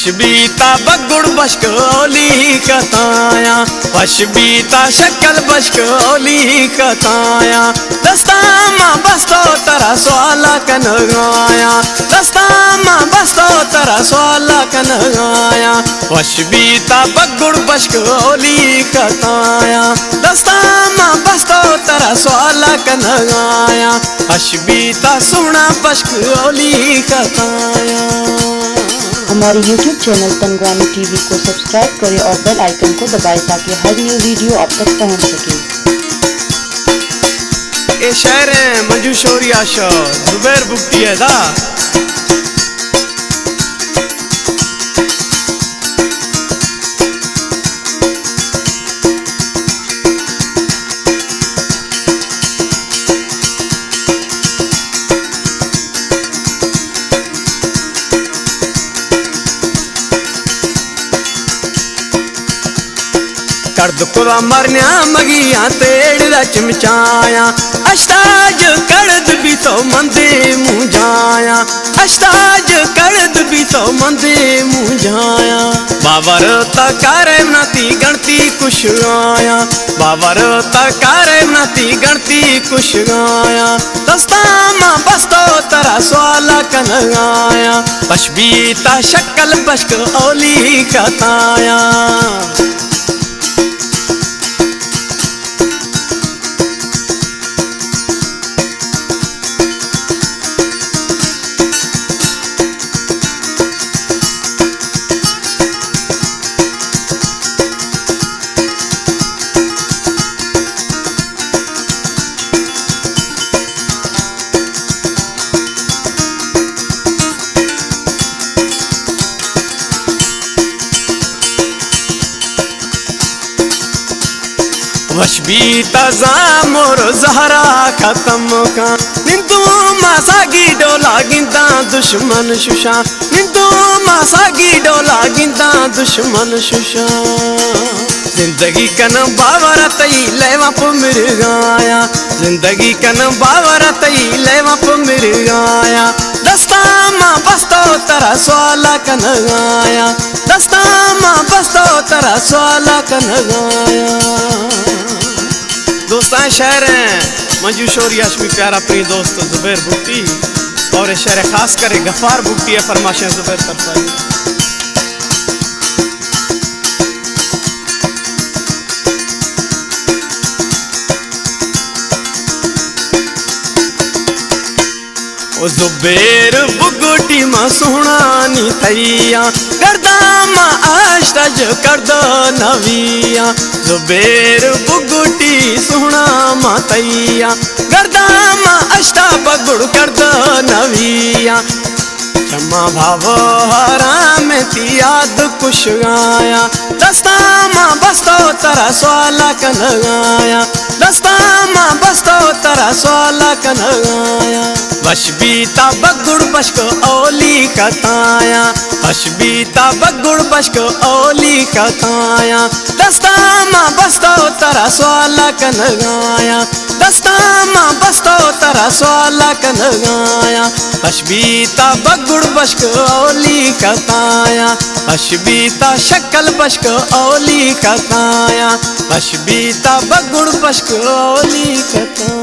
वशबीता बगुड़ बशकोली कताया, वशबीता शक्ल बशकोली कताया। दस्तामा बस्तो तरा स्वाला कनगाया, दस्तामा बस्तो तरा स्वाला कनगाया। वशबीता बगुड़ बशकोली कताया, दस्तामा बस्तो तरा स्वाला कनगाया। वशबीता सुना बशकोली कताया। हमारे YouTube चैनल तनगवानी टीवी को सब्सक्राइब करें और बेल आइकन को दबाएं ताकि हर न्यू वीडियो आप तक पहुंच सके। ए शहर मंजू शोरिया जुबैर बुकटी है दा कर्द कुरा मरन्या मगिया तेड़ चमचाया। अष्टाज कर्द भी तो मंदे मुझाया, अष्टाज कर्द भी तो मंदे मुझाया। बाबर तकारे नाती गणती कुछ गाया, बाबर तकारे नाती गणती कुछ गाया। दस्तामा बस्तो तरा स्वाला कनगाया, वशबीता शक्ल बशक ओली कताया। वशबीता जामोर जहरा खत्म का, निंदू मासागी डोला गिंदा दुश्मन शुशा, निंदू मासागी डोला गिंदा दुश्मन शुशा। जिंदगी कन बावर तई लेवप मिर्गाया, जिंदगी कन बावर तई लेवप मिर्गाया। दस्तामा बस्तो तरा स्वाला कनगाया, दस्तामा बस्तो तरा स्वाला कनगाया। दोस्तान शहर मंजू शोरिया भी प्यारा अपनी दोस्त जुबैर बुकटी और शहर खास करे गफार बुकटी है फरमाशें जुबैर तरफाई। ओ जुबैर बुगटी मा सुनानी थैया, करदामा आश्रज कर दो नविया। जुबैर बुगटी सुना मातैया, करदामा अष्टा बगुड़ कर दो नविया। क्षमा भाव हराम ती याद कुछ गाया, दस्तामा बस्तो तरा स्वाला कनगाया, दस्तामा बस्तो तरा स्वाला कनगाया। वशबीता बगुड़ बशक ओली कताया, वशबीता बगुड़ बशक ओली कताया। दस्तामा बस्तो तरा स्वाला कनगाया, दस्तामा बस्तो तरा स्वाला कनगाया। वशबीता बगुड़ बशक ओली कताया, वशबीता शक्ल बशक ओली कताया। वशबीता बगुड़ बशक ओली कताया।